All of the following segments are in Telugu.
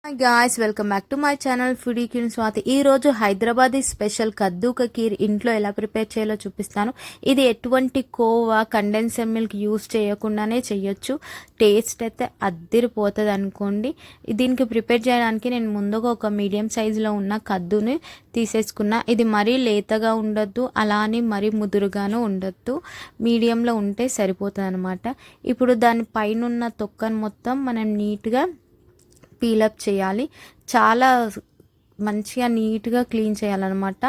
Hi guys, welcome back to my channel foodie queen Swathi. ఈరోజు హైదరాబాదీ స్పెషల్ కద్దు కా ఖీర్ ఇంట్లో ఎలా ప్రిపేర్ చేయాలో చూపిస్తాను. ఇది ఎటువంటి కోవా కండెన్సర్ మిల్క్ యూస్ చేయకుండానే చేయొచ్చు. టేస్ట్ అయితే అద్దిరిపోతుంది అనుకోండి. దీనికి ప్రిపేర్ చేయడానికి నేను ముందుగా ఒక మీడియం సైజులో ఉన్న కద్దుని తీసేసుకున్నా. ఇది మరీ లేతగా ఉండొద్దు, అలా అని మరీ ముదురుగాను ఉండొద్దు, మీడియంలో ఉంటే సరిపోతుంది అనమాట. ఇప్పుడు దాని పైన ఉన్న తొక్కను మొత్తం మనం నీట్గా పీలప్ చేయాలి. చాలా మంచిగా నీట్గా క్లీన్ చేయాలన్నమాట.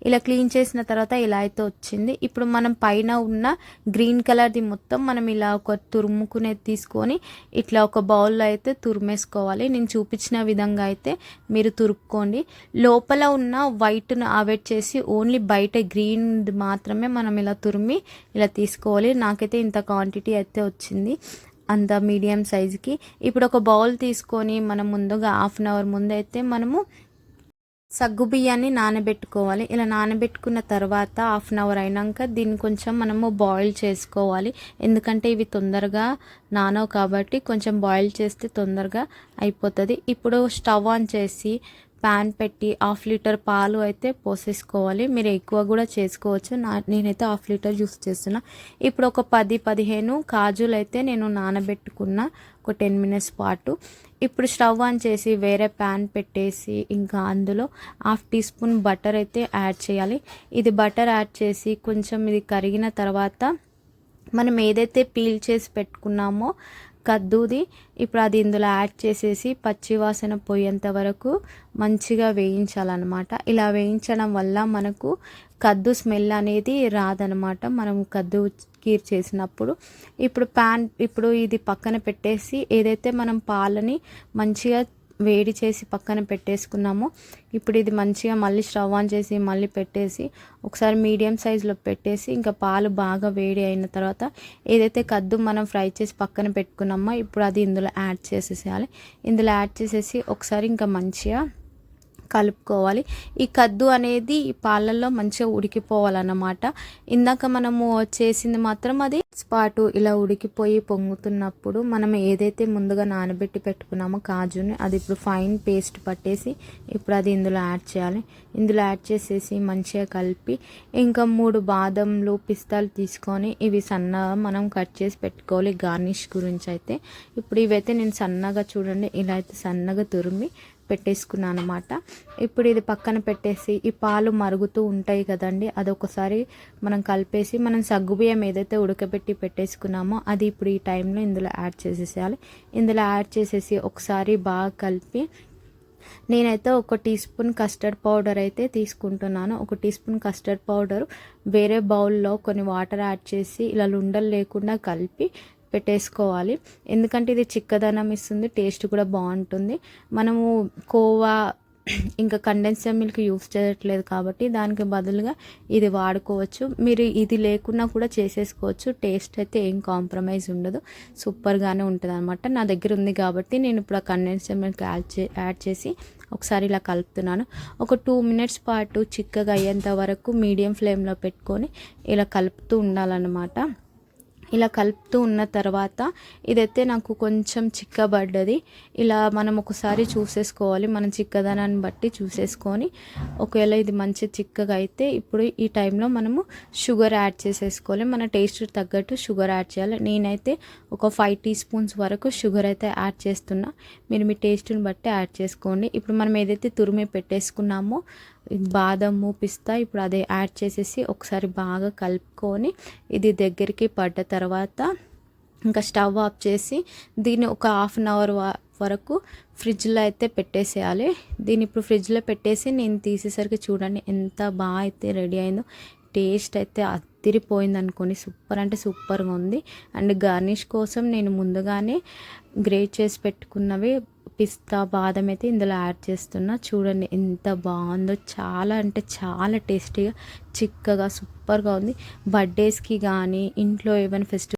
ఇలా క్లీన్ చేసిన తర్వాత ఇలా అయితే వచ్చింది. ఇప్పుడు మనం పైన ఉన్న గ్రీన్ కలర్ది మొత్తం మనం ఇలా ఒక తురుముకునేది తీసుకొని ఇట్లా ఒక బౌల్లో అయితే తురిమేసుకోవాలి. నేను చూపించిన విధంగా అయితే మీరు తురుక్కోండి. లోపల ఉన్న వైట్ను అవాయిడ్ చేసి ఓన్లీ బయట గ్రీన్ మాత్రమే మనం ఇలా తురిమి ఇలా తీసుకోవాలి. నాకైతే ఇంత క్వాంటిటీ అయితే వచ్చింది, అంత మీడియం సైజుకి. ఇప్పుడు ఒక బౌల్ తీసుకొని మనం ముందుగా హాఫ్ అన్ అవర్ ముందు అయితే మనము సగ్గు బియ్యాన్ని నానబెట్టుకోవాలి. ఇలా నానబెట్టుకున్న తర్వాత హాఫ్ అన్ అవర్ అయినాక దీన్ని కొంచెం మనము బాయిల్ చేసుకోవాలి. ఎందుకంటే ఇవి తొందరగా నానవు కాబట్టి కొంచెం బాయిల్ చేస్తే తొందరగా అయిపోతుంది. ఇప్పుడు స్టవ్ ఆన్ చేసి ప్యాన్ పెట్టి 1/2 లీటర్ పాలు అయితే పోసేసుకోవాలి. మీరు ఎక్కువ కూడా చేసుకోవచ్చు, నేనైతే 1/2 లీటర్ యూస్ చేస్తున్నా. ఇప్పుడు ఒక 10-15 కాజులు అయితే నేను నానబెట్టుకున్న ఒక 10 మినిట్స్ పాటు. ఇప్పుడు స్టవ్ ఆన్ చేసి వేరే ప్యాన్ పెట్టేసి ఇంకా అందులో 1/2 టీ స్పూన్ బటర్ అయితే యాడ్ చేయాలి. ఇది బటర్ యాడ్ చేసి కొంచెం ఇది కరిగిన తర్వాత మనం ఏదైతే పీల్ చేసి పెట్టుకున్నామో కద్దుది ఇప్పుడు అది ఇందులో యాడ్ చేసేసి పచ్చివాసన పోయేంత వరకు మంచిగా వేయించాలన్నమాట. ఇలా వేయించడం వల్ల మనకు కద్దు స్మెల్ అనేది రాదనమాట మనం కద్దు ఖీర్ చేసినప్పుడు. ఇప్పుడు ఇది పక్కన పెట్టేసి ఏదైతే మనం పాలని మంచిగా వేడి చేసి పక్కన పెట్టేసుకున్నామో ఇప్పుడు ఇది మంచిగా మళ్ళీ స్టవ్ ఆన్ చేసి మళ్ళీ పెట్టేసి ఒకసారి మీడియం సైజులో పెట్టేసి ఇంకా పాలు బాగా వేడి అయిన తర్వాత ఏదైతే కద్దు మనం ఫ్రై చేసి పక్కన పెట్టుకున్నామో ఇప్పుడు అది ఇందులో యాడ్ చేసేసేయాలి. ఇందులో యాడ్ చేసేసి ఒకసారి ఇంకా మంచిగా కలుపుకోవాలి. ఈ కద్దు అనేది ఈ పాలల్లో మంచిగా ఉడికిపోవాలన్నమాట. ఇందాక మనము చేసింది మాత్రం అది స్పాటు ఇలా ఉడికిపోయి పొంగుతున్నప్పుడు మనం ఏదైతే ముందుగా నానబెట్టి పెట్టుకున్నామో కాజుని అది ఇప్పుడు ఫైన్ పేస్ట్ పట్టేసి ఇప్పుడు అది ఇందులో యాడ్ చేయాలి. ఇందులో యాడ్ చేసేసి మంచిగా కలిపి ఇంకా 3 బాదంలు పిస్తాలు తీసుకొని ఇవి సన్నగా మనం కట్ చేసి పెట్టుకోవాలి గార్నిష్ గురించి అయితే. ఇప్పుడు ఇవైతే నేను సన్నగా చూడండి ఇలా అయితే సన్నగా తురిమి పెట్టేసుకున్నాను అనమాట. ఇప్పుడు ఇది పక్కన పెట్టేసి ఈ పాలు మరుగుతూ ఉంటాయి కదండి, అదొకసారి మనం కలిపేసి మనం సగ్గుబియ్యం ఏదైతే ఉడకబెట్టి పెట్టేసుకున్నామో అది ఇప్పుడు ఈ టైంలో ఇందులో యాడ్ చేసేసేయాలి. ఇందులో యాడ్ చేసేసి ఒకసారి బాగా కలిపి నేనైతే 1 టీ స్పూన్ కస్టర్డ్ పౌడర్ అయితే తీసుకుంటున్నాను. 1 టీ స్పూన్ కస్టర్డ్ పౌడర్ వేరే బౌల్లో కొన్ని వాటర్ యాడ్ చేసి ఇలా లుండలు లేకుండా కలిపి పెట్టేసుకోవాలి. ఎందుకంటే ఇది చిక్కదనం ఇస్తుంది, టేస్ట్ కూడా బాగుంటుంది. మనము కోవా ఇంకా కండెన్సర్ మిల్క్ యూస్ చేయట్లేదు కాబట్టి దానికి బదులుగా ఇది వాడుకోవచ్చు. మీరు ఇది లేకున్నా కూడా చేసేసుకోవచ్చు. టేస్ట్ అయితే ఏం కాంప్రమైజ్ ఉండదు, సూపర్గానే ఉంటుంది అనమాట. నా దగ్గర ఉంది కాబట్టి నేను ఇప్పుడు ఆ కండెన్సర్ మిల్క్ యాడ్ చేసి ఒకసారి ఇలా కలుపుతున్నాను. ఒక 2 మినిట్స్ పాటు చిక్కగా అయ్యేంత వరకు మీడియం ఫ్లేమ్లో పెట్టుకొని ఇలా కలుపుతూ ఉండాలన్నమాట. ఇలా కలుపుతూ ఉన్న తర్వాత ఇదైతే నాకు కొంచెం చిక్కబడ్డది. ఇలా మనం ఒకసారి చూసేసుకోవాలి, మనం చిక్కదనాన్ని బట్టి చూసేసుకొని ఒకవేళ ఇది మంచి చిక్కగా అయితే ఇప్పుడు ఈ టైంలో మనము షుగర్ యాడ్ చేసేసుకోవాలి. మన టేస్ట్ తగ్గట్టు షుగర్ యాడ్ చేయాలి. నేనైతే ఒక 5 టీ స్పూన్స్ వరకు షుగర్ అయితే యాడ్ చేస్తున్నా, మీరు మీ టేస్ట్ని బట్టి యాడ్ చేసుకోండి. ఇప్పుడు మనం ఏదైతే తురిమి పెట్టేసుకున్నామో బాదము పిస్తా ఇప్పుడు అదే యాడ్ చేసేసి ఒకసారి బాగా కలుపుకొని ఇది దగ్గరికి పడ్డ తర్వాత ఇంకా స్టవ్ ఆఫ్ చేసి దీన్ని ఒక హాఫ్ అన్ అవర్ వరకు ఫ్రిడ్జ్లో అయితే పెట్టేసేయాలి. దీన్ని ఇప్పుడు ఫ్రిడ్జ్లో పెట్టేసి నేను తీసేసరికి చూడండి ఎంత బాగా అయితే రెడీ అయిందో. టేస్ట్ అయితే అదిరిపోయింది అనుకోండి, సూపర్ అంటే సూపర్గా ఉంది. అండ్ గార్నిష్ కోసం నేను ముందుగానే గ్రేట్ చేసి పెట్టుకున్నవి పిస్తా బాదం అయితే ఇందులో యాడ్ చేస్తున్నా. చూడండి ఎంత బాగుందో, చాలా అంటే చాలా టేస్టీగా చిక్కగా సూపర్గా ఉంది. బర్త్డేస్కి కానీ ఇంట్లో ఏమైనా ఫెస్టివల్